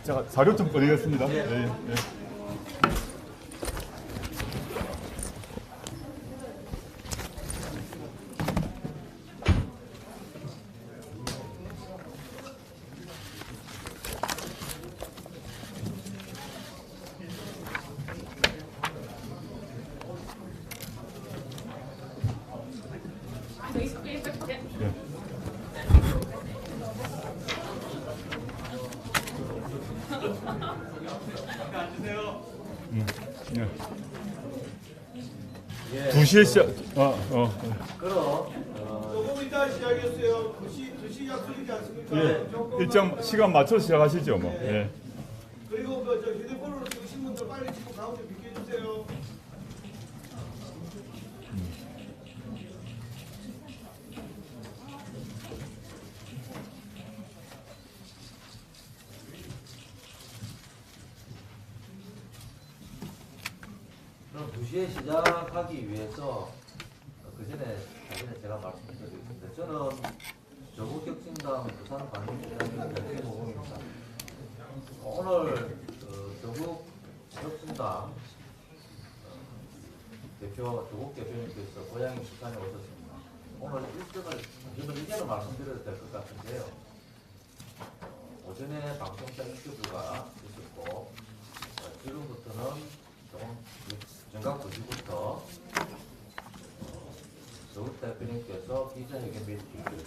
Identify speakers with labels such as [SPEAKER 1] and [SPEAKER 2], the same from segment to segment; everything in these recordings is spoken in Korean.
[SPEAKER 1] 제가 자료 좀 보내겠습니다. 네. 네. 네. 2시에 시작.
[SPEAKER 2] 조금 이따 시작했어요. 2시 약속이지 않습니까?
[SPEAKER 1] 예.
[SPEAKER 2] 조금만
[SPEAKER 1] 일정 시간 맞춰 시작하시죠, 뭐. 예.
[SPEAKER 2] 그리고 저 휴대폰으로 찍으신 분들 빨리 지금 가운데 비켜주세요.
[SPEAKER 3] 그럼 2시에 시작하기 위해서 그 전에 제가 말씀드리겠습니다. 저는 조국혁신당 부산 관계자님 대표모임입니다. 오늘 조국혁신당 대표 조국 대표님께서 고향이 부산에 오셨습니다. 오늘 일정을 이제는 말씀드려도 될 것 같은데요. 오전에 방송사 인터뷰가 있었고 지금부터는 조금 정각 2시부터 조국 대표님께서 기자회견 및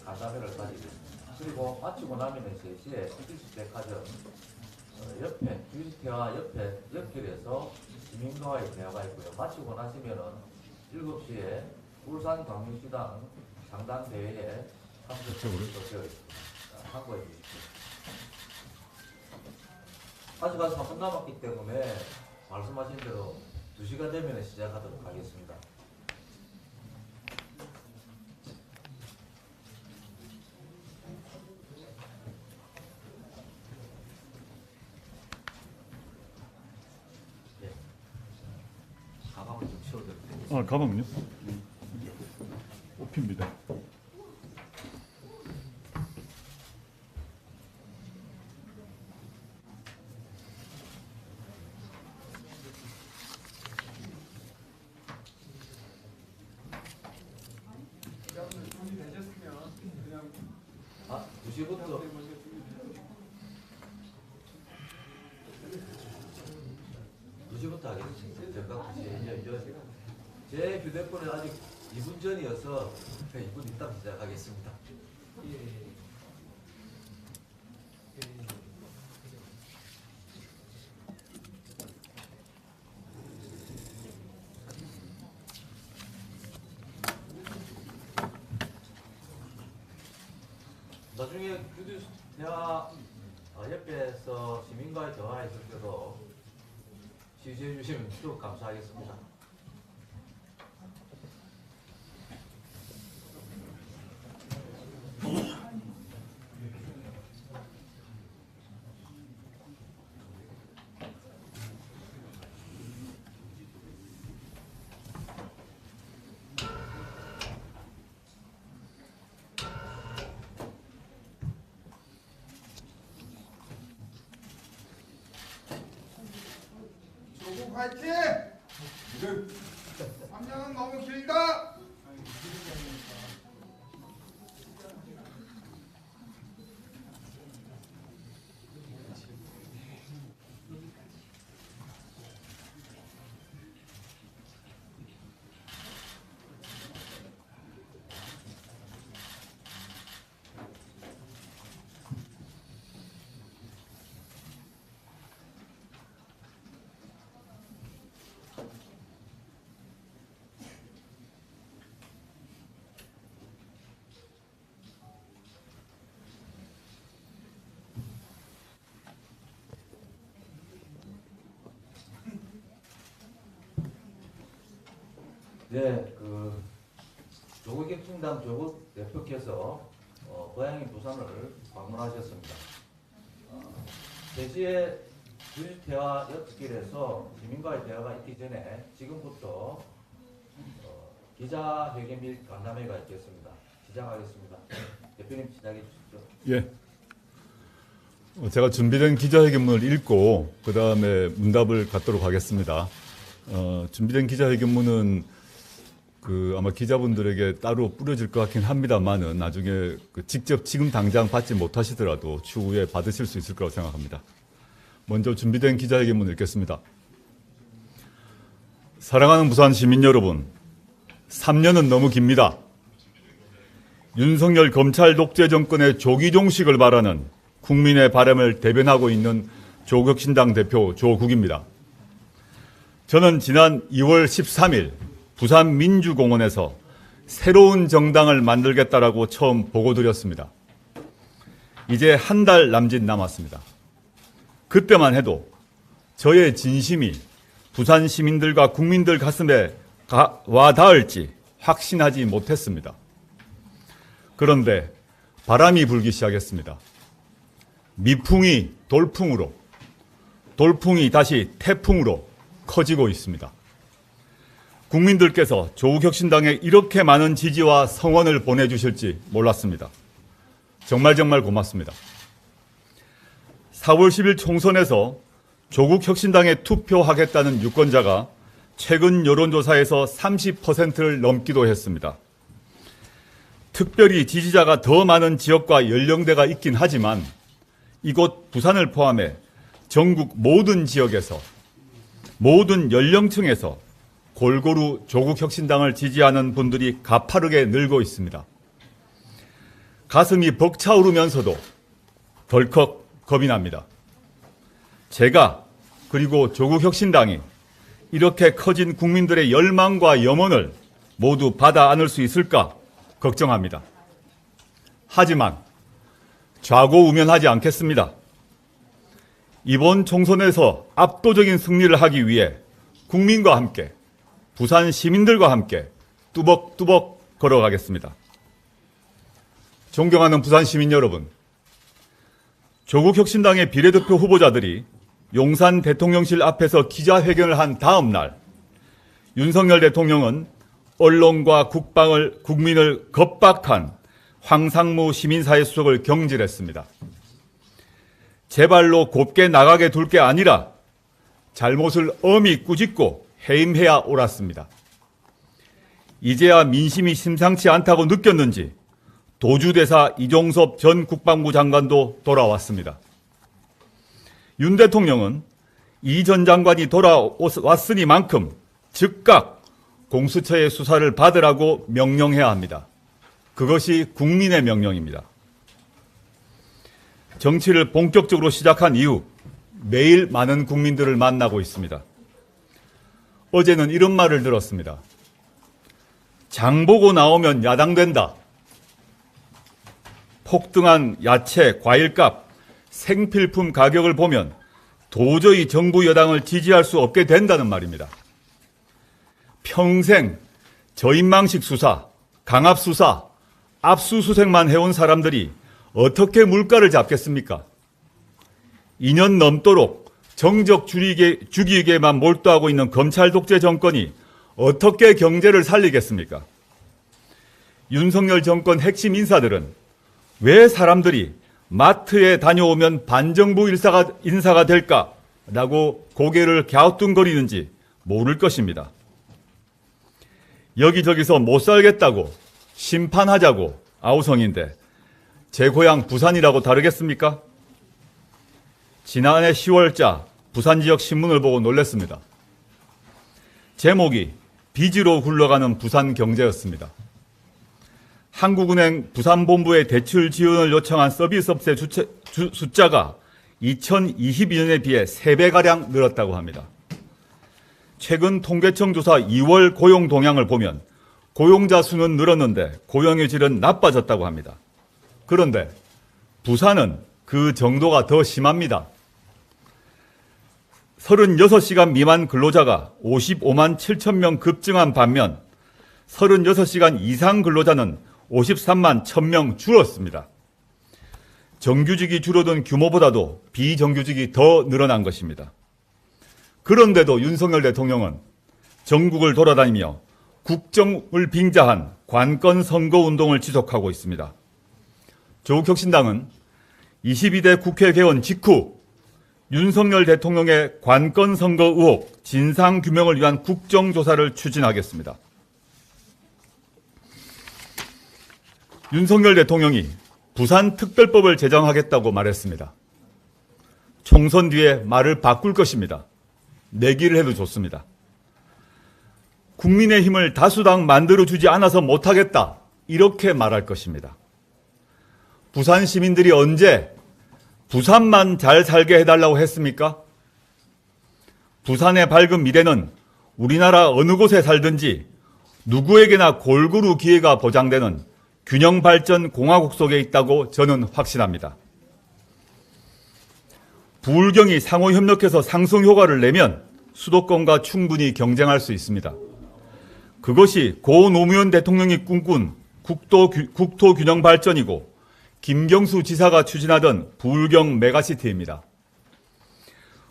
[SPEAKER 3] 간담회를 가지겠습니다. 그리고 마치고 나면 3시에 주식백화점 옆에 주식회화 옆에 연결해서 시민과의 대화가 있고요. 마치고 나시면은 7시에 울산광역시당 상당대회에 참석하시도록 되어 있습니다. 참고해 주십시오. 아직 3분 남았기 때문에 말씀하신 대로 2시가 되면 시작하도록 하겠습니다. 예. 가방을 좀 치워드릴 테니까.
[SPEAKER 1] 가방은요? 옷입니다.
[SPEAKER 2] 준비되셨으면 그냥
[SPEAKER 3] 2시부터 2시부터 하겠습니다. 제가 2시에 제 휴대폰에 아직 2분 전이어서 2분 있다 시작하겠습니다. 나중에 규디 대화 옆에서 시민과의 대화에 있을 때도 지지해 주시면 쭉 감사하겠습니다.
[SPEAKER 2] 조국 화이팅! 3년은 너무 길다.
[SPEAKER 3] 네, 조국혁신당 조국 대표께서 고향인 부산을 방문하셨습니다. 3시에 주식회화 옆길에서 시민과의 대화가 있기 전에 지금부터 기자회견 및 간담회가 있겠습니다. 시작하겠습니다. 대표님 시작해 주십시오.
[SPEAKER 1] 예. 제가 준비된 기자회견문을 읽고 그 다음에 문답을 갖도록 하겠습니다. 준비된 기자회견문은 아마 기자분들에게 따로 뿌려질 것 같긴 합니다만은 나중에 직접 지금 당장 받지 못하시더라도 추후에 받으실 수 있을 거라고 생각합니다. 먼저 준비된 기자회견문 읽겠습니다. 사랑하는 부산 시민 여러분, 3년은 너무 깁니다. 윤석열 검찰 독재 정권의 조기 종식을 바라는 국민의 바람을 대변하고 있는 조국혁신당 대표 조국입니다. 저는 지난 2월 13일 부산 민주공원에서 새로운 정당을 만들겠다라고 처음 보고드렸습니다. 이제 한 달 남짓 남았습니다. 그때만 해도 저의 진심이 부산 시민들과 국민들 가슴에 와 닿을지 확신하지 못했습니다. 그런데 바람이 불기 시작했습니다. 미풍이 돌풍으로, 돌풍이 다시 태풍으로 커지고 있습니다. 국민들께서 조국혁신당에 이렇게 많은 지지와 성원을 보내주실지 몰랐습니다. 정말 고맙습니다. 4월 10일 총선에서 조국혁신당에 투표하겠다는 유권자가 최근 여론조사에서 30%를 넘기도 했습니다. 특별히 지지자가 더 많은 지역과 연령대가 있긴 하지만 이곳 부산을 포함해 전국 모든 지역에서 모든 연령층에서 골고루 조국혁신당을 지지하는 분들이 가파르게 늘고 있습니다. 가슴이 벅차오르면서도 덜컥 겁이 납니다. 제가 그리고 조국혁신당이 이렇게 커진 국민들의 열망과 염원을 모두 받아 안을 수 있을까 걱정합니다. 하지만 좌고우면하지 않겠습니다. 이번 총선에서 압도적인 승리를 하기 위해 국민과 함께 부산 시민들과 함께 뚜벅뚜벅 걸어가겠습니다. 존경하는 부산 시민 여러분, 조국혁신당의 비례대표 후보자들이 용산 대통령실 앞에서 기자회견을 한 다음 날 윤석열 대통령은 언론과 국민을 겁박한 황상무 시민사회 수석을 경질했습니다. 제 발로 곱게 나가게 둘 게 아니라 잘못을 엄히 꾸짖고 해임해야 옳았습니다. 이제야 민심이 심상치 않다고 느꼈는지 도주대사 이종섭 전 국방부 장관도 돌아왔습니다. 윤 대통령은 이 전 장관이 돌아왔으니만큼 즉각 공수처의 수사를 받으라고 명령해야 합니다. 그것이 국민의 명령입니다. 정치를 본격적으로 시작한 이후 매일 많은 국민들을 만나고 있습니다. 어제는 이런 말을 들었습니다. 장 보고 나오면 야당된다. 폭등한 야채, 과일값, 생필품 가격을 보면 도저히 정부 여당을 지지할 수 없게 된다는 말입니다. 평생 저인망식 수사, 강압 수사, 압수수색만 해온 사람들이 어떻게 물가를 잡겠습니까? 2년 넘도록 정적 죽이게만 몰두하고 있는 검찰 독재 정권이 어떻게 경제를 살리겠습니까? 윤석열 정권 핵심 인사들은 왜 사람들이 마트에 다녀오면 반정부 인사가 될까라고 고개를 갸우뚱거리는지 모를 것입니다. 여기저기서 못 살겠다고 심판하자고 아우성인데 제 고향 부산이라고 다르겠습니까? 지난해 10월자 부산 지역 신문을 보고 놀랐습니다. 제목이 빚으로 굴러가는 부산 경제였습니다. 한국은행 부산본부에 대출 지원을 요청한 서비스업체 숫자가 2022년에 비해 3배가량 늘었다고 합니다. 최근 통계청 조사 2월 고용 동향을 보면 고용자 수는 늘었는데 고용의 질은 나빠졌다고 합니다. 그런데 부산은 그 정도가 더 심합니다. 36시간 미만 근로자가 55만 7천 명 급증한 반면 36시간 이상 근로자는 53만 1,000명 줄었습니다. 정규직이 줄어든 규모보다도 비정규직이 더 늘어난 것입니다. 그런데도 윤석열 대통령은 전국을 돌아다니며 국정을 빙자한 관건 선거 운동을 지속하고 있습니다. 조국혁신당은 22대 국회 개원 직후 윤석열 대통령의 관건 선거 의혹 진상 규명을 위한 국정조사를 추진하겠습니다. 윤석열 대통령이 부산특별법을 제정하겠다고 말했습니다. 총선 뒤에 말을 바꿀 것입니다. 내기를 해도 좋습니다. 국민의힘을 다수당 만들어주지 않아서 못하겠다, 이렇게 말할 것입니다. 부산 시민들이 언제 부산만 잘 살게 해달라고 했습니까? 부산의 밝은 미래는 우리나라 어느 곳에 살든지 누구에게나 골고루 기회가 보장되는 균형발전 공화국 속에 있다고 저는 확신합니다. 부울경이 상호협력해서 상승효과를 내면 수도권과 충분히 경쟁할 수 있습니다. 그것이 고 노무현 대통령이 꿈꾼 국토균형발전이고 김경수 지사가 추진하던 부울경 메가시티입니다.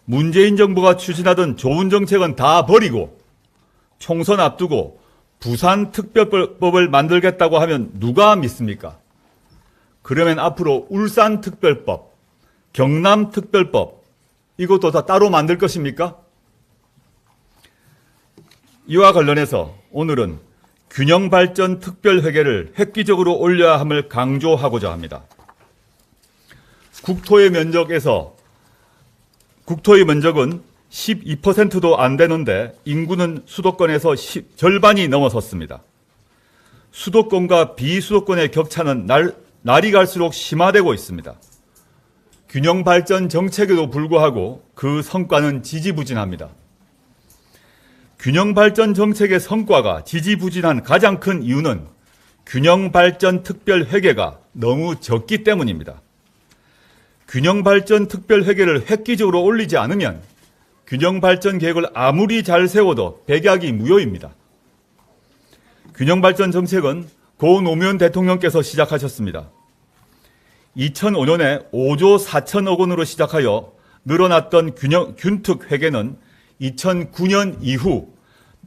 [SPEAKER 1] 문재인 정부가 추진하던 좋은 정책은 다 버리고 총선 앞두고 부산특별법을 만들겠다고 하면 누가 믿습니까? 그러면 앞으로 울산특별법, 경남특별법, 이것도 다 따로 만들 것입니까? 이와 관련해서 오늘은 균형발전 특별회계를 획기적으로 올려야 함을 강조하고자 합니다. 국토의 면적은 12%도 안 되는데 인구는 수도권에서 절반이 넘어섰습니다. 수도권과 비수도권의 격차는 날이 갈수록 심화되고 있습니다. 균형발전 정책에도 불구하고 그 성과는 지지부진합니다. 균형발전 정책의 성과가 지지부진한 가장 큰 이유는 균형발전 특별회계가 너무 적기 때문입니다. 균형발전 특별회계를 획기적으로 올리지 않으면 균형발전 계획을 아무리 잘 세워도 백약이 무효입니다. 균형발전 정책은 고 노무현 대통령께서 시작하셨습니다. 2005년에 5조 4천억 원으로 시작하여 늘어났던 균특회계는 2009년 이후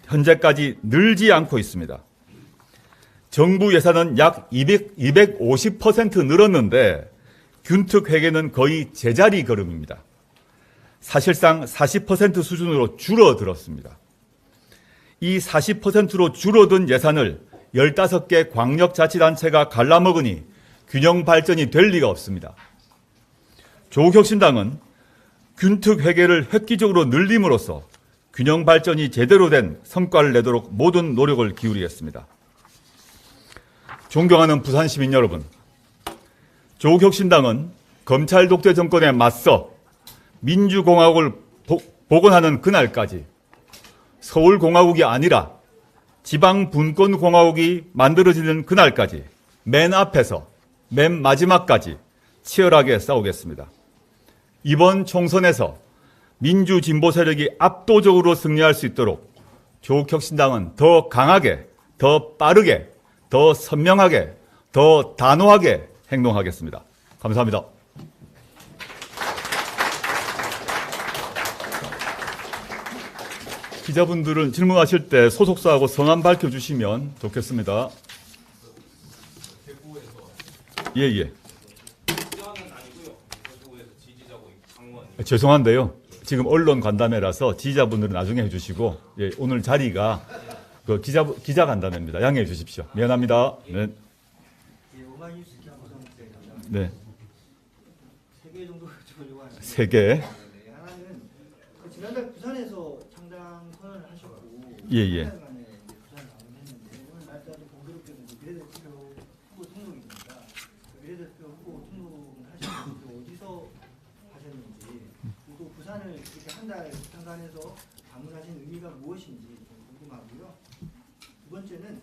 [SPEAKER 1] 현재까지 늘지 않고 있습니다. 정부 예산은 약 250% 늘었는데 균특회계는 거의 제자리 걸음입니다. 사실상 40% 수준으로 줄어들었습니다. 이 40%로 줄어든 예산을 15개 광역자치단체가 갈라먹으니 균형발전이 될 리가 없습니다. 조국혁신당은 균특회계를 획기적으로 늘림으로써 균형발전이 제대로 된 성과를 내도록 모든 노력을 기울이겠습니다. 존경하는 부산 시민 여러분, 조국혁신당은 검찰 독재 정권에 맞서 민주공화국을 복원하는 그날까지 서울공화국이 아니라 지방분권공화국이 만들어지는 그날까지 맨 앞에서 맨 마지막까지 치열하게 싸우겠습니다. 이번 총선에서 민주진보 세력이 압도적으로 승리할 수 있도록 조국혁신당은 더 강하게, 더 빠르게, 더 선명하게, 더 단호하게 행동하겠습니다. 감사합니다. 기자분들은 질문하실 때 소속사하고 성함 밝혀주시면 좋겠습니다. 예. 죄송한데요. 지금 언론 간담회라서 지지자분들은 나중에 해주시고, 예, 오늘 자리가 그 기자 간담회입니다. 양해해 주십시오. 미안합니다. 네. 네.
[SPEAKER 2] 3개 정도 여쭤보려고 하는데
[SPEAKER 1] 3개.
[SPEAKER 2] 네, 하나는 지난달 부산에서 창당 선언을 하셨고
[SPEAKER 1] 예.
[SPEAKER 2] 한 달 만에 부산을 방문했는데 오늘 날짜도 공교롭게도 비례대표 후보 등록입니다. 비례대표 후보 등록을 하셨는데 어디서 하셨는지 그리고 부산을 이렇게 한 달 창단해서 방문하신 의미가 무엇인지 좀 궁금하고요. 두 번째는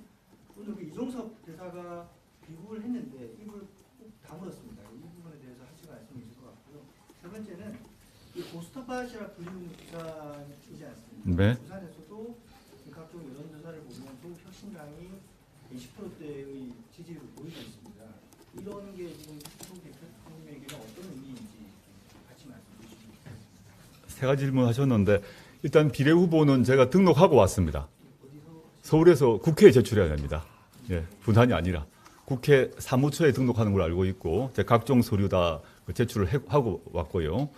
[SPEAKER 2] 오늘 이종섭 대사가 귀국을 했는데 입을 꼭 다물었습니다. 이 부분에 대해서 하실 말씀이 있을 것 같고요. 세 번째는 이 고스톱밭이라 불리는 부산이지 않습니까?
[SPEAKER 1] 네.
[SPEAKER 2] 부산에서도 각종 여론조사를 보면 조국혁신당이 20%대의 지지를 보이고 있습니다. 이런 게 지금 조 대표님에게는 어떤 의미인지 같이 말씀해 주시면 좋겠습니다.
[SPEAKER 1] 3가지 질문하셨는데 일단 비례 후보는 제가 등록하고 왔습니다. 서울에서 국회에 제출해야 됩니다. 예, 분산이 아니라 국회 사무처에 등록하는 걸 알고 있고 제 각종 서류 다 제출을 하고 왔고요.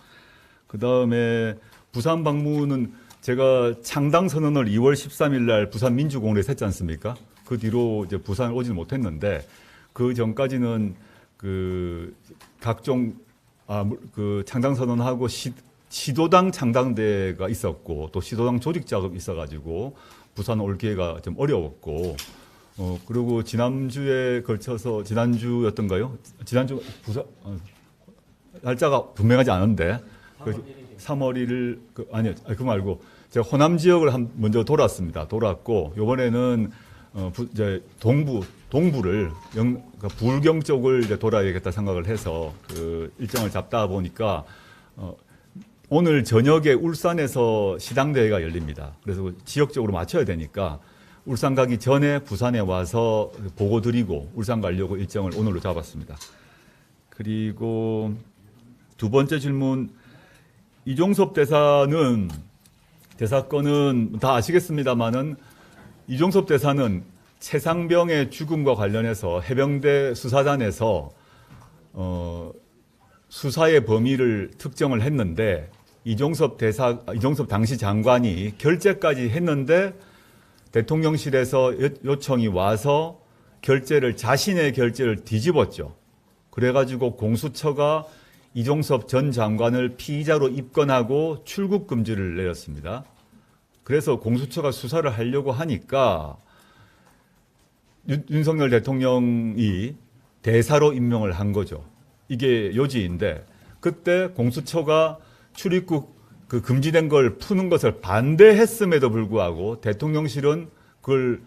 [SPEAKER 1] 그 다음에 부산 방문은 제가 창당 선언을 2월 13일 날 부산 민주공원에서 했지 않습니까? 그 뒤로 이제 부산을 오지는 못했는데 그 전까지는 그 각종 그 창당 선언하고 시도당 창당대가 있었고 또 시도당 조직 작업이 있어가지고 부산 올 기회가 좀 어려웠고 그리고 지난주에 걸쳐서 지난주였던가요? 지난주 부산 날짜가 분명하지 않은데 3월 1일 아니요 그 말고 제가 호남 지역을 먼저 돌았습니다. 돌았고 이번에는 이제 동부를 그러니까 부울경 쪽을 이제 돌아야겠다 생각을 해서 그 일정을 잡다 보니까 오늘 저녁에 울산에서 시당대회가 열립니다. 그래서 지역적으로 맞춰야 되니까 울산 가기 전에 부산에 와서 보고 드리고 울산 가려고 일정을 오늘로 잡았습니다. 그리고 두 번째 질문, 이종섭 대사건은 다 아시겠습니다만은 이종섭 대사는 최상병의 죽음과 관련해서 해병대 수사단에서 수사의 범위를 특정을 했는데 이종섭 당시 장관이 결재까지 했는데 대통령실에서 요청이 와서 자신의 결재를 뒤집었죠. 그래가지고 공수처가 이종섭 전 장관을 피의자로 입건하고 출국 금지를 내렸습니다. 그래서 공수처가 수사를 하려고 하니까 윤석열 대통령이 대사로 임명을 한 거죠. 이게 요지인데 그때 공수처가 출입국 그 금지된 걸 푸는 것을 반대했음에도 불구하고 대통령실은 그걸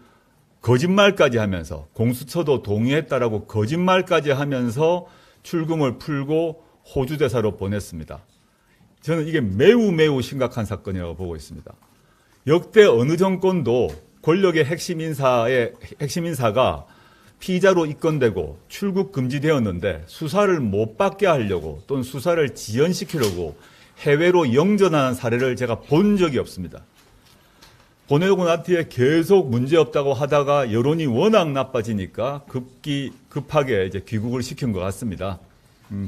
[SPEAKER 1] 거짓말까지 하면서 공수처도 동의했다라고 거짓말까지 하면서 출금을 풀고 호주 대사로 보냈습니다. 저는 이게 매우 심각한 사건이라고 보고 있습니다. 역대 어느 정권도 권력의 핵심 인사가 피의자로 입건되고 출국 금지되었는데 수사를 못 받게 하려고 또는 수사를 지연시키려고 해외로 영전하는 사례를 제가 본 적이 없습니다. 보내고 난 뒤에 계속 문제없다고 하다가 여론이 워낙 나빠지니까 급하게 이제 귀국을 시킨 것 같습니다.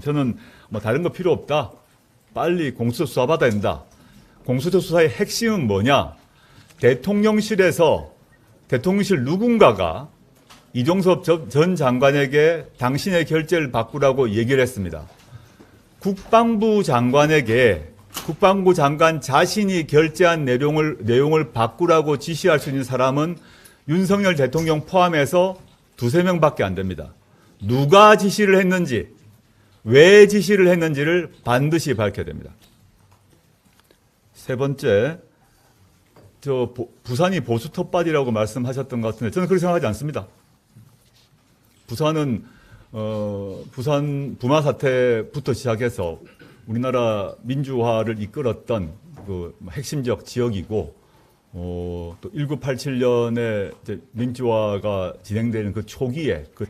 [SPEAKER 1] 저는 뭐 다른 거 필요 없다. 빨리 공수처 수사 받아야 된다. 공수처 수사의 핵심은 뭐냐? 대통령실 누군가가 이종섭 전 장관에게 당신의 결재를 바꾸라고 얘기를 했습니다. 국방부 장관 자신이 결재한 내용을 바꾸라고 지시할 수 있는 사람은 윤석열 대통령 포함해서 2~3명밖에 안 됩니다. 누가 지시를 했는지, 왜 지시를 했는지를 반드시 밝혀야 됩니다. 세 번째, 부산이 보수 텃밭이라고 말씀하셨던 것 같은데 저는 그렇게 생각하지 않습니다. 부산은 부산 부마 사태부터 시작해서 우리나라 민주화를 이끌었던 그 핵심적 지역이고 또 1987년에 이제 민주화가 진행되는 그 초기에 그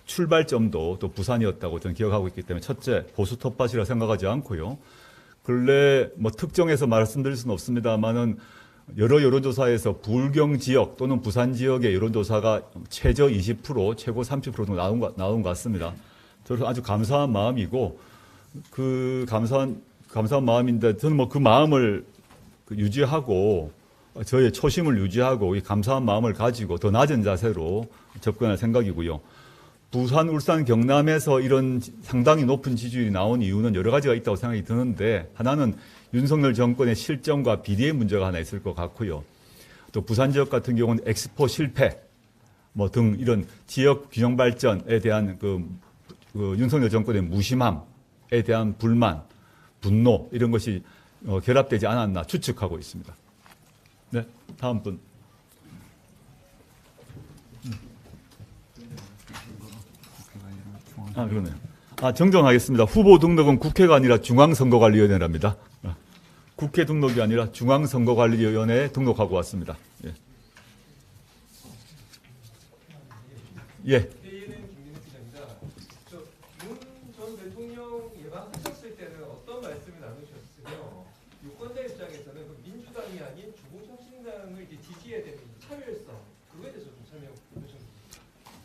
[SPEAKER 1] 출발점도 또 부산이었다고 저는 기억하고 있기 때문에 첫째 보수 텃밭이라 생각하지 않고요. 근래 뭐 특정해서 말씀드릴 수는 없습니다만은 여러 여론조사에서 부울경 지역 또는 부산 지역의 여론조사가 최저 20%, 최고 30% 정도 나온 것 같습니다. 저는 아주 감사한 마음이고 그 감사한 마음인데 저는 뭐 그 마음을 유지하고 저의 초심을 유지하고 이 감사한 마음을 가지고 더 낮은 자세로 접근할 생각이고요. 부산, 울산, 경남에서 이런 상당히 높은 지지율이 나온 이유는 여러 가지가 있다고 생각이 드는데 하나는 윤석열 정권의 실정과 비리의 문제가 하나 있을 것 같고요. 또 부산 지역 같은 경우는 엑스포 실패 뭐 등 이런 지역 균형 발전에 대한 그 윤석열 정권의 무심함에 대한 불만, 분노 이런 것이 결합되지 않았나 추측하고 있습니다. 네, 다음 분. 그러네요. 정정하겠습니다. 후보 등록은 국회가 아니라 중앙선거관리위원회랍니다. 국회 등록이 아니라 중앙선거관리위원회에 등록하고 왔습니다. 예. 예.
[SPEAKER 4] 대의는 김민우 기자입니다. 윤 전 대통령 예방하셨을 때는 어떤 말씀을 나누셨으며 유권자 입장에서는 그 민주당이 아닌 주공혁신당을 이렇게 지지해야 되는 차별성 그거에 대해서 좀 설명 해주시면.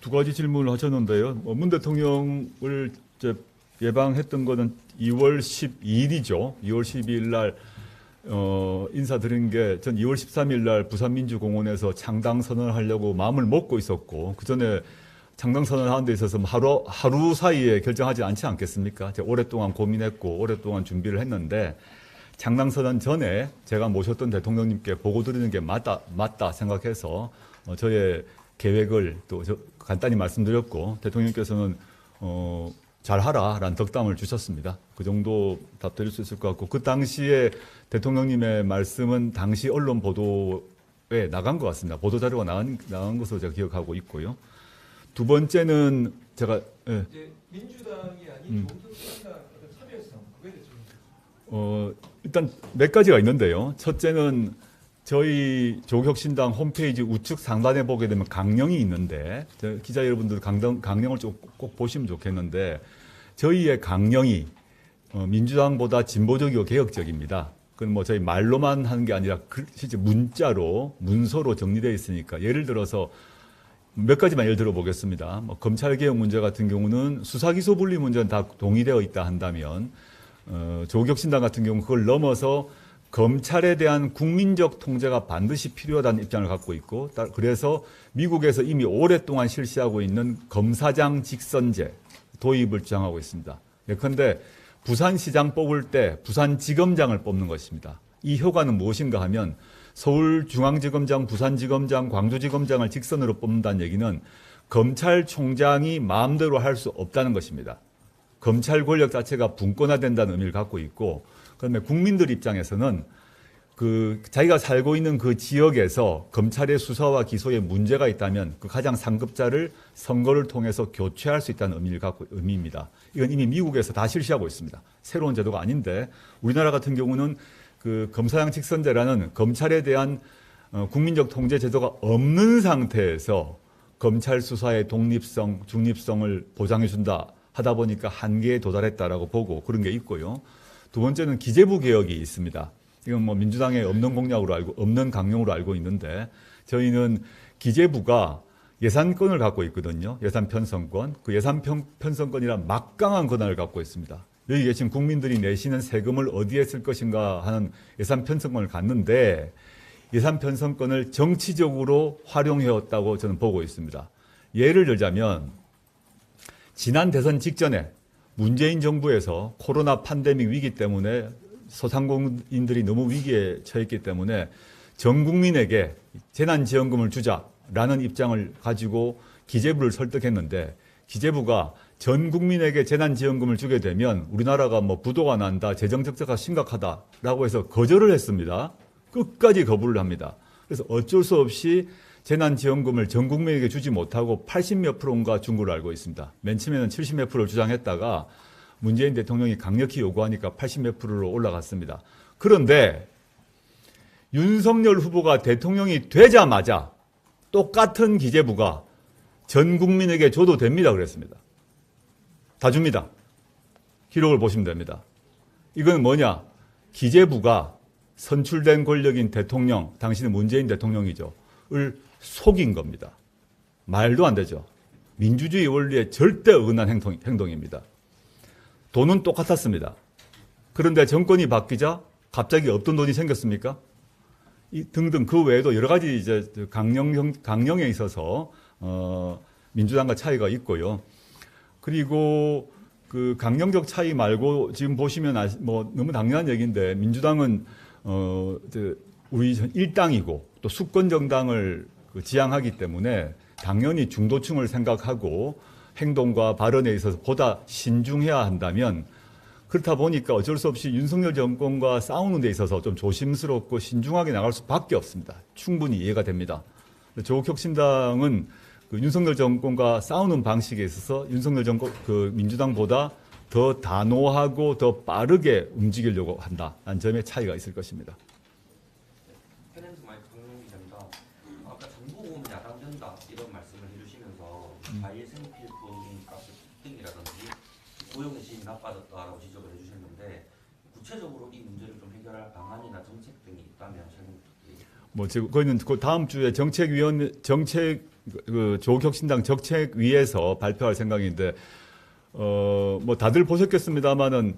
[SPEAKER 1] 두 가지 질문을 하셨는데요. 문 대통령을 이제 예방했던 거는 2월 12일이죠. 2월 12일 날 인사드린 게 전 2월 13일 날 부산민주공원에서 창당 선언을 하려고 마음을 먹고 있었고 그 전에 창당 선언을 하는 데 있어서 하루 사이에 결정하지 않지 않겠습니까? 제가 오랫동안 고민했고 오랫동안 준비를 했는데 창당 선언 전에 제가 모셨던 대통령님께 보고 드리는 게 맞다 생각해서 저의 계획을 또 간단히 말씀드렸고 대통령께서는 잘하라라는 덕담을 주셨습니다. 그 정도 답드릴 수 있을 것 같고 그 당시에 대통령님의 말씀은 당시 언론 보도에 나간 것 같습니다. 보도 자료가 나간 것으로 제가 기억하고 있고요. 두 번째는 제가
[SPEAKER 4] 이제 민주당이 아닌 조국 혁신당 어떤 차별성 그거에 대해서
[SPEAKER 1] 일단 몇 가지가 있는데요. 첫째는 저희 조국혁신당 홈페이지 우측 상단에 보게 되면 강령이 있는데 기자 여러분들 강령을 좀 꼭 보시면 좋겠는데 저희의 강령이 민주당보다 진보적이고 개혁적입니다. 그건 뭐 저희 말로만 하는 게 아니라 실제 문자로 문서로 정리되어 있으니까 예를 들어서 몇 가지만 예를 들어 보겠습니다. 뭐 검찰개혁 문제 같은 경우는 수사기소 분리 문제는 다 동의되어 있다 한다면 조국혁신당 같은 경우는 그걸 넘어서 검찰에 대한 국민적 통제가 반드시 필요하다는 입장을 갖고 있고 그래서 미국에서 이미 오랫동안 실시하고 있는 검사장 직선제 도입을 주장하고 있습니다. 예컨대 부산시장 뽑을 때 부산지검장을 뽑는 것입니다. 이 효과는 무엇인가 하면 서울중앙지검장, 부산지검장, 광주지검장을 직선으로 뽑는다는 얘기는 검찰총장이 마음대로 할 수 없다는 것입니다. 검찰 권력 자체가 분권화된다는 의미를 갖고 있고 그다음에 국민들 입장에서는 자기가 살고 있는 그 지역에서 검찰의 수사와 기소에 문제가 있다면 그 가장 상급자를 선거를 통해서 교체할 수 있다는 의미입니다. 이건 이미 미국에서 다 실시하고 있습니다. 새로운 제도가 아닌데 우리나라 같은 경우는 그 검사장 직선제라는 검찰에 대한 국민적 통제 제도가 없는 상태에서 검찰 수사의 독립성, 중립성을 보장해준다 하다 보니까 한계에 도달했다라고 보고 그런 게 있고요. 두 번째는 기재부 개혁이 있습니다. 이건 뭐 민주당의 없는 강령으로 알고 있는데 저희는 기재부가 예산권을 갖고 있거든요. 예산 편성권. 그 예산 편성권이란 막강한 권한을 갖고 있습니다. 여기 계신 국민들이 내시는 세금을 어디에 쓸 것인가 하는 예산 편성권을 갖는데 예산 편성권을 정치적으로 활용해왔다고 저는 보고 있습니다. 예를 들자면 지난 대선 직전에 문재인 정부에서 코로나 팬데믹 위기 때문에 소상공인들이 너무 위기에 처했기 때문에 전 국민에게 재난지원금을 주자라는 입장을 가지고 기재부를 설득했는데 기재부가 전 국민에게 재난지원금을 주게 되면 우리나라가 뭐 부도가 난다, 재정적자가 심각하다라고 해서 거절을 했습니다. 끝까지 거부를 합니다. 그래서 어쩔 수 없이 재난지원금을 전 국민에게 주지 못하고 80몇 프로인가 준 걸로 알고 있습니다. 맨 처음에는 70몇 프로를 주장했다가 문재인 대통령이 강력히 요구하니까 80몇 프로로 올라갔습니다. 그런데 윤석열 후보가 대통령이 되자마자 똑같은 기재부가 전 국민에게 줘도 됩니다 그랬습니다. 다 줍니다. 기록을 보시면 됩니다. 이건 뭐냐? 기재부가 선출된 권력인 대통령, 당신은 문재인 대통령이죠. 을 속인 겁니다. 말도 안 되죠. 민주주의 원리에 절대 어긋난 행동입니다. 돈은 똑같았습니다. 그런데 정권이 바뀌자 갑자기 없던 돈이 생겼습니까? 등등 그 외에도 여러 가지 이제 강령에 있어서 민주당과 차이가 있고요. 그리고 그 강령적 차이 말고 지금 보시면 뭐 너무 당연한 얘기인데 민주당은 우리 일당이고 또 수권 정당을 지향하기 때문에 당연히 중도층을 생각하고 행동과 발언에 있어서 보다 신중해야 한다면 그렇다 보니까 어쩔 수 없이 윤석열 정권과 싸우는 데 있어서 좀 조심스럽고 신중하게 나갈 수밖에 없습니다. 충분히 이해가 됩니다. 조국혁신당은 그 윤석열 정권과 싸우는 방식에 있어서 윤석열 정권 민주당보다 더 단호하고 더 빠르게 움직이려고 한다는 점에 차이가 있을 것입니다.
[SPEAKER 5] 현행수 마이크 동영 기자입니다. 아까 정부 보면 야당된다 이런 말씀을 해주시면서 과일생필품 가스 등이라든지 고용 시장이 나빠졌다라고 지적을 해주셨는데 구체적으로 이 문제를 좀 해결할 방안이나 정책 등이 있다면 설명 부탁드립니다.
[SPEAKER 1] 뭐 지금 거기는 그 다음 주에 조국혁신당 정책위에서 발표할 생각인데 뭐 다들 보셨겠습니다만은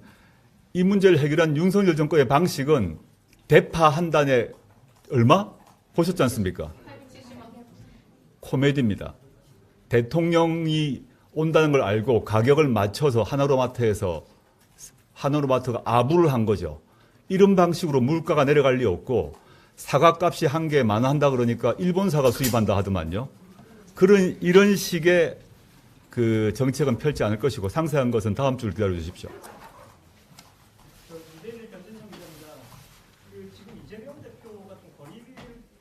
[SPEAKER 1] 이 문제를 해결한 윤석열 정권의 방식은 대파 한 단에 얼마? 보셨지 않습니까? 코미디입니다. 대통령이 온다는 걸 알고 가격을 맞춰서 하나로마트가 아부를 한 거죠. 이런 방식으로 물가가 내려갈 리 없고 사과값이 한 개에 10,000원 한다 그러니까 일본 사과 수입한다 하더만요. 이런 식의 그 정책은 펼지 않을 것이고 상세한 것은 다음 주를 기다려 주십시오.
[SPEAKER 2] 저 이대일 변진성 기자입니다. 지금 이재명 대표가 좀 거리를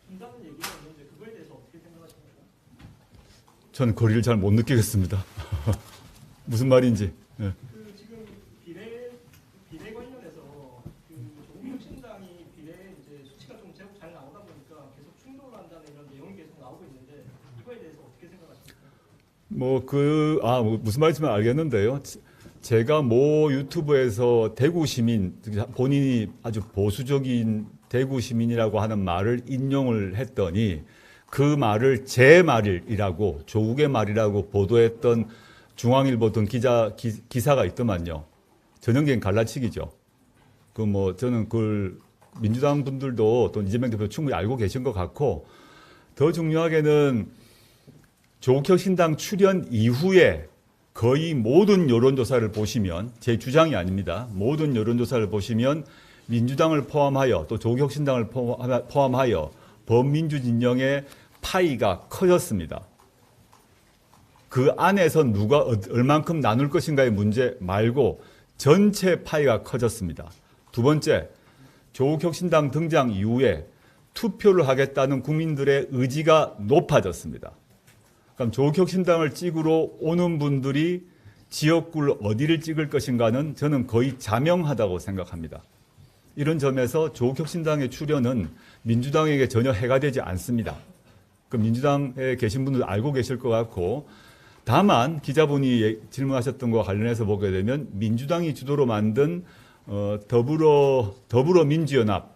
[SPEAKER 2] 둔다는 얘기가 있는데 그거에 대해서 어떻게 생각하십니까?
[SPEAKER 1] 전 거리를 잘 못 느끼겠습니다. 무슨 말인지. 예.
[SPEAKER 2] 지금 비례 관련해서 조국 혁신당이 비례 이제 수치가 좀 제법 잘 나오다 보니까 계속 충돌한다는 이런 내용이 계속 나오고 있는데 이거에 대해서 어떻게 생각하십니까?
[SPEAKER 1] 무슨 말인지 알겠는데요. 제가 모 유튜브에서 대구 시민, 본인이 아주 보수적인 대구 시민이라고 하는 말을 인용을 했더니 그 말을 제 말이라고, 조국의 말이라고 보도했던 중앙일보 등 기사가 있더만요. 전형적인 갈라치기죠. 저는 그걸 민주당 분들도 또 이재명 대표 충분히 알고 계신 것 같고, 더 중요하게는 조국혁신당 출연 이후에 거의 모든 여론조사를 보시면, 제 주장이 아닙니다. 모든 여론조사를 보시면 민주당을 포함하여 또 조국혁신당을 포함하여 범민주 진영의 파이가 커졌습니다. 그 안에서 누가 얼만큼 나눌 것인가의 문제 말고 전체 파이가 커졌습니다. 두 번째, 조국혁신당 등장 이후에 투표를 하겠다는 국민들의 의지가 높아졌습니다. 그럼 조국혁신당을 찍으러 오는 분들이 지역구를 어디를 찍을 것인가는 저는 거의 자명하다고 생각합니다. 이런 점에서 조국혁신당의 출연은 민주당에게 전혀 해가 되지 않습니다. 그 민주당에 계신 분들 알고 계실 것 같고, 다만 기자분이 질문하셨던 것과 관련해서 보게 되면 민주당이 주도로 만든 더불어민주연합의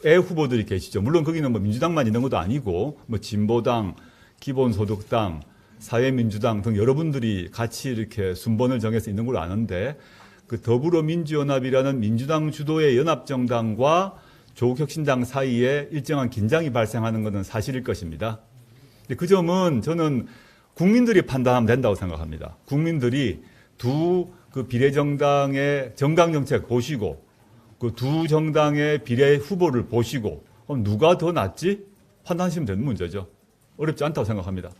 [SPEAKER 1] 후보들이 계시죠. 물론 거기는 뭐 민주당만 있는 것도 아니고 뭐 진보당, 기본소득당, 사회민주당 등 여러분들이 같이 이렇게 순번을 정해서 있는 걸로 아는데, 그 더불어민주연합이라는 민주당 주도의 연합정당과 조국혁신당 사이에 일정한 긴장이 발생하는 것은 사실일 것입니다. 그 점은 저는 국민들이 판단하면 된다고 생각합니다. 국민들이 그 비례정당의 정강정책 보시고 그 두 정당의 비례 후보를 보시고 그럼 누가 더 낫지? 판단하시면 되는 문제죠. 어렵지 않다고 생각합니다.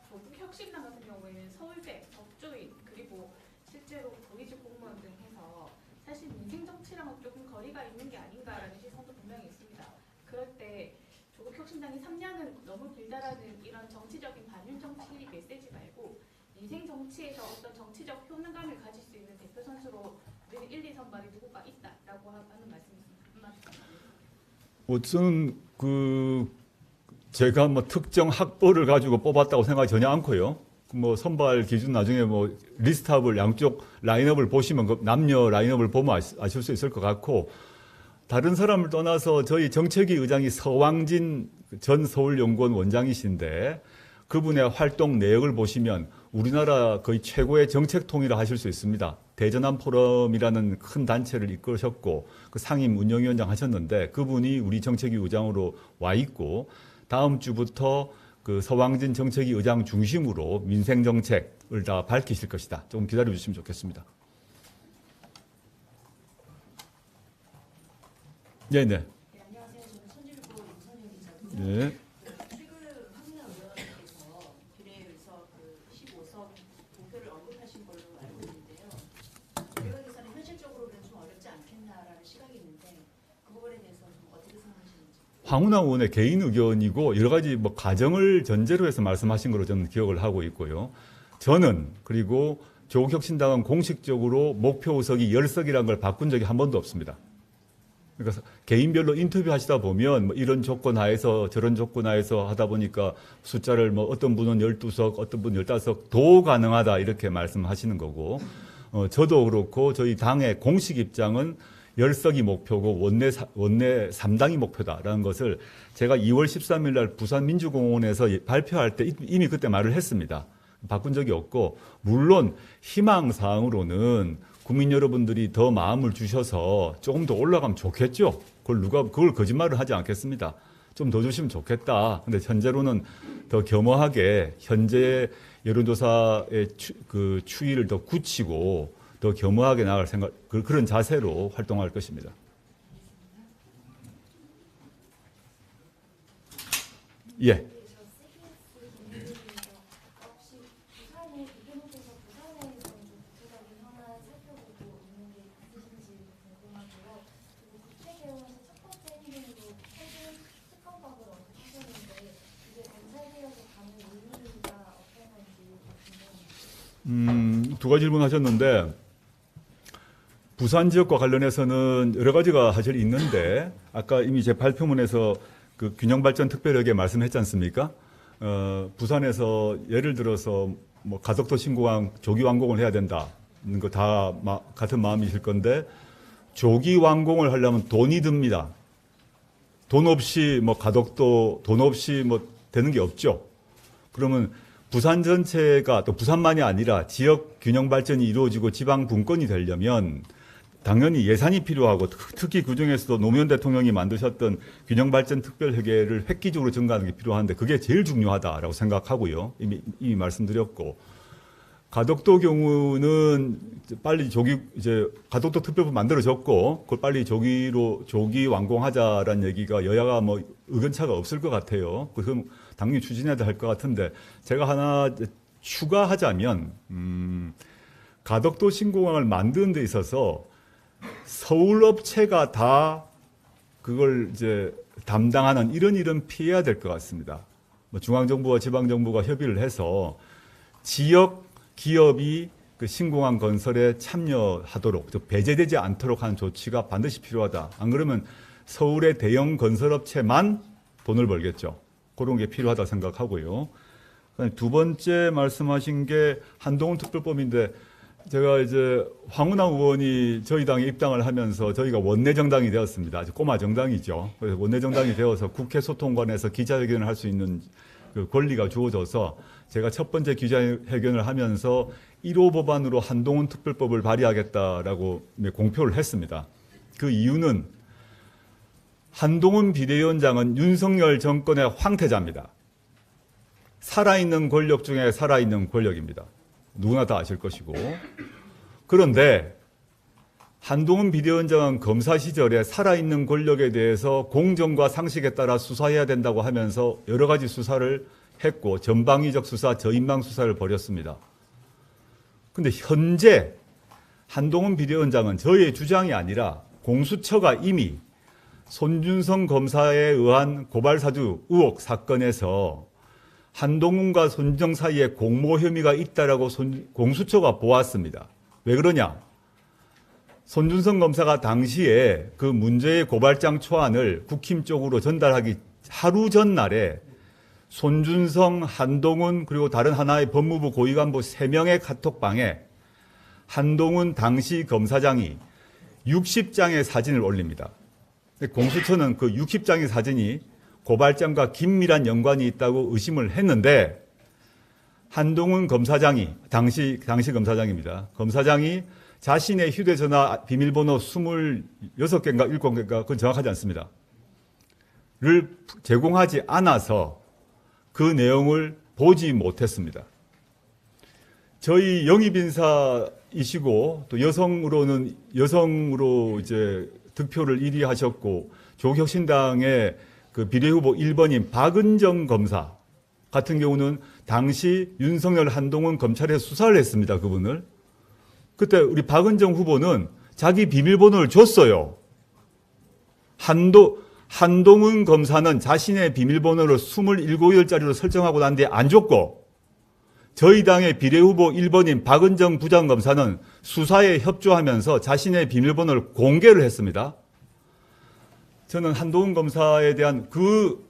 [SPEAKER 6] 조국혁신당 같은 경우에는 서울대, 법조인, 그리고 실제로 고위직 공무원 등 해서 사실 민생 정치랑은 조금 거리가 있는 게 아닌가라는 시선도 분명히 있습니다. 그럴 때 조국혁신당이 3년은 너무 길다라는 이런 정치적인 반윤 정치 메시지 말고 민생 정치에서 어떤 정치적 효능감을 가질 수 있는 대표 선수로 우리는 1, 2선발에 누구가 있다라고 하는 말씀이십니다.
[SPEAKER 1] 저는 제가 뭐 특정 학벌을 가지고 뽑았다고 생각하지 전혀 않고요. 뭐 선발 기준 나중에 뭐 리스트업을 양쪽 라인업을 보시면 그 남녀 라인업을 보면 아실 수 있을 것 같고, 다른 사람을 떠나서 저희 정책위 의장이 서왕진 전 서울연구원 원장이신데 그분의 활동 내역을 보시면 우리나라 거의 최고의 정책통이라 하실 수 있습니다. 대전환 포럼이라는 큰 단체를 이끄셨고 그 상임 운영위원장 하셨는데 그분이 우리 정책위 의장으로 와 있고, 다음 주부터 그 서왕진 정책위 의장 중심으로 민생 정책을 다 밝히실 것이다. 조금 기다려 주시면 좋겠습니다. 네네.
[SPEAKER 7] 네, 안녕하세요. 저는 손질부 임선영 기자고요.
[SPEAKER 1] 네.
[SPEAKER 7] 최근 황운하 의원께서 비례에서 15석 동표를 언급하신 걸로 알고 있는데요. 의원께서는 현실적으로는 좀 어렵지 않겠나라는 시각이 있는데 그 부분에 대해서 좀 어떻게 생각하시는지.
[SPEAKER 1] 황운하 의원의 개인 의견이고 여러 가지 뭐 가정을 전제로 해서 말씀하신 걸로 저는 기억을 하고 있고요. 저는 그리고 조국혁신당은 공식적으로 목표 의석이 10석이라는 걸 바꾼 적이 한 번도 없습니다. 그러니까 개인별로 인터뷰하시다 보면 뭐 이런 조건 하에서 저런 조건 하에서 하다 보니까 숫자를 뭐 어떤 분은 12석, 어떤 분은 15석 도 가능하다 이렇게 말씀하시는 거고, 저도 그렇고 저희 당의 공식 입장은 10석이 목표고 원내 3당이 목표다라는 것을 제가 2월 13일 날 부산 민주공원에서 발표할 때 이미 그때 말을 했습니다. 바꾼 적이 없고, 물론 희망사항으로는 국민 여러분들이 더 마음을 주셔서 조금 더 올라가면 좋겠죠. 그걸 거짓말을 하지 않겠습니다. 좀 더 주시면 좋겠다. 근데 현재로는 더 겸허하게 현재 여론조사의 추이를 더 굳히고 더 겸허하게 나갈 생각, 그런 자세로 활동할 것입니다. 예.
[SPEAKER 8] 혹시 부산에 비교해서 부산에서 좀 구체적인 현안 살펴보고 있는 게 있으신지 궁금하고요. 그리고 국회개헌에서 첫 번째 행동으로 최근 특검법을 언급하셨는데 이게 검찰개혁에 가는 의미가 어떤 건지 궁금합니다.
[SPEAKER 1] 두 가지 질문하셨는데 부산 지역과 관련해서는 여러 가지가 사실 있는데 아까 이미 제 발표문에서 그 균형발전 특별회계 말씀했지 않습니까? 부산에서 예를 들어서 뭐 가덕도 신공항 조기 완공을 해야 된다는 거 다 같은 마음이실 건데 조기 완공을 하려면 돈이 듭니다. 돈 없이 뭐 가덕도 돈 없이 뭐 되는 게 없죠. 그러면 부산 전체가 또 부산만이 아니라 지역 균형 발전이 이루어지고 지방 분권이 되려면 당연히 예산이 필요하고 특히 그중에서도 노무현 대통령이 만드셨던 균형 발전 특별회계를 획기적으로 증가하는 게 필요한데 그게 제일 중요하다라고 생각하고요. 이미 말씀드렸고 가덕도 경우는 빨리 가덕도 특별법 만들어졌고 그걸 빨리 조기 완공하자라는 얘기가 여야가 뭐 의견차가 없을 것 같아요. 그럼 당연히 추진해야 할 것 같은데 제가 하나 추가하자면 가덕도 신공항을 만드는 데 있어서 서울 업체가 다 그걸 담당하는 이런 피해야 될 것 같습니다. 뭐 중앙정부와 지방정부가 협의를 해서 지역 기업이 그 신공항 건설에 참여하도록 배제되지 않도록 하는 조치가 반드시 필요하다. 안 그러면 서울의 대형 건설업체만 돈을 벌겠죠. 그런 게 필요하다 생각하고요. 두 번째 말씀하신 게 한동훈 특별법인데 제가 황운하 의원이 저희 당에 입당을 하면서 저희가 원내정당이 되었습니다. 아주 꼬마 정당이죠. 그래서 원내정당이 되어서 국회 소통관에서 기자회견을 할 수 있는 그 권리가 주어져서 제가 첫 번째 기자회견을 하면서 1호 법안으로 한동훈 특별법을 발의하겠다라고 공표를 했습니다. 그 이유는 한동훈 비대위원장은 윤석열 정권의 황태자입니다. 살아있는 권력 중에 살아있는 권력입니다. 누구나 다 아실 것이고. 그런데 한동훈 비대위원장은 검사 시절에 살아있는 권력에 대해서 공정과 상식에 따라 수사해야 된다고 하면서 여러 가지 수사를 했고 전방위적 수사, 저인망 수사를 벌였습니다. 그런데 현재 한동훈 비대위원장은 저의 주장이 아니라 공수처가 이미 손준성 검사에 의한 고발사주 의혹 사건에서 한동훈과 손준성 사이에 공모 혐의가 있다라고 공수처가 보았습니다. 왜 그러냐? 손준성 검사가 당시에 그 문제의 고발장 초안을 국힘 쪽으로 전달하기 하루 전날에 손준성, 한동훈 그리고 다른 하나의 법무부 고위간부 3명의 카톡방에 한동훈 당시 검사장이 60장의 사진을 올립니다. 공수처는 그 60장의 사진이 고발장과 긴밀한 연관이 있다고 의심을 했는데 한동훈 검사장이 당시 검사장입니다. 검사장이 자신의 휴대전화 비밀번호 26개인가 7개인가 그건 정확하지 않습니다. 를 제공하지 않아서 그 내용을 보지 못했습니다. 저희 영입인사이시고 또 여성으로 득표를 1위 하셨고 조국혁신당의 그 비례후보 1번인 박은정 검사 같은 경우는 당시 윤석열 한동훈 검찰에 수사를 했습니다. 그분을. 그때 우리 박은정 후보는 자기 비밀번호를 줬어요. 한동훈 검사는 자신의 비밀번호를 27개월짜리로 설정하고 난 뒤에 안 줬고 저희 당의 비례후보 1번인 박은정 부장검사는 수사에 협조하면서 자신의 비밀번호를 공개를 했습니다. 저는 한동훈 검사에 대한 그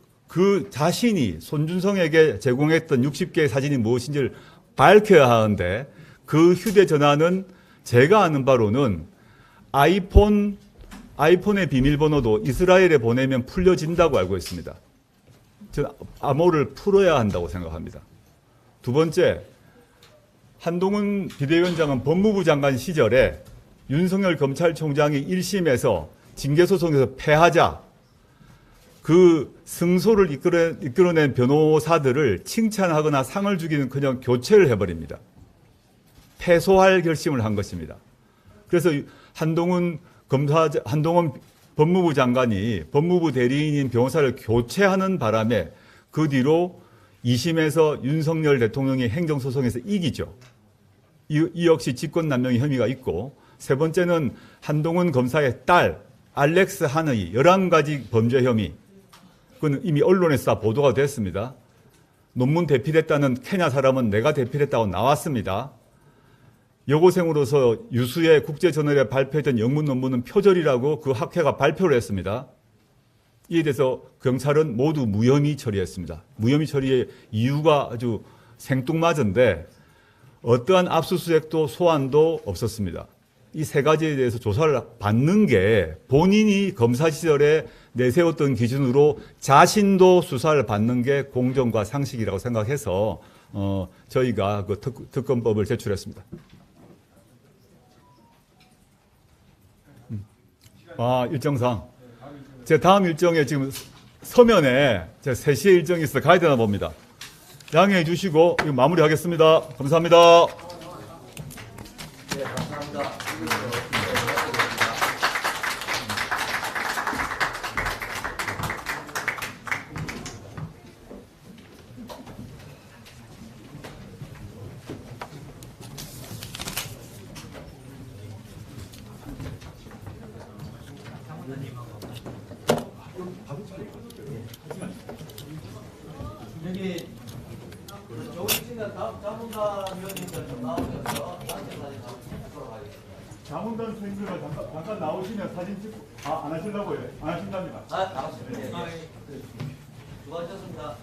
[SPEAKER 1] 자신이 손준성에게 제공했던 60개의 사진이 무엇인지를 밝혀야 하는데 그 휴대전화는 제가 아는 바로는 아이폰의 비밀번호도 이스라엘에 보내면 풀려진다고 알고 있습니다. 저는 암호를 풀어야 한다고 생각합니다. 두 번째, 한동훈 비대위원장은 법무부 장관 시절에 윤석열 검찰총장이 1심에서 징계소송에서 패하자 그 승소를 이끌어낸 변호사들을 칭찬하거나 상을 주기는커녕 교체를 해버립니다. 패소할 결심을 한 것입니다. 그래서 한동훈 법무부 장관이 법무부 대리인인 변호사를 교체하는 바람에 그 뒤로 2심에서 윤석열 대통령이 행정소송에서 이기죠. 이 역시 직권남용의 혐의가 있고, 세 번째는 한동훈 검사의 딸 알렉스 한의 11가지 범죄 혐의, 그건 이미 언론에서 다 보도가 됐습니다. 논문 대필했다는 케냐 사람은 내가 대필했다고 나왔습니다. 여고생으로서 유수의 국제저널에 발표했던 영문 논문은 표절이라고 그 학회가 발표를 했습니다. 이에 대해서 경찰은 모두 무혐의 처리했습니다. 무혐의 처리의 이유가 아주 생뚱맞은데 어떠한 압수수색도 소환도 없었습니다. 이 세 가지에 대해서 조사를 받는 게 본인이 검사 시절에 내세웠던 기준으로 자신도 수사를 받는 게 공정과 상식이라고 생각해서 저희가 그 특검법을 제출했습니다. 일정상 제 다음 일정에 지금 서면에 제 3시에 일정이 있어 가야 되나 봅니다. 양해해 주시고 이거 마무리하겠습니다. 감사합니다.
[SPEAKER 3] 네, 감사합니다.
[SPEAKER 2] 여기 조은진과 자문단위원님들 좀 나오셔서 단체 사진 찍도록 하겠습니다.
[SPEAKER 1] 자문단 선생님들 잠깐 나오시면 사진 찍고 안 하시려고요? 안 하신답니다.
[SPEAKER 2] 나왔습니다. 수고하셨습니다.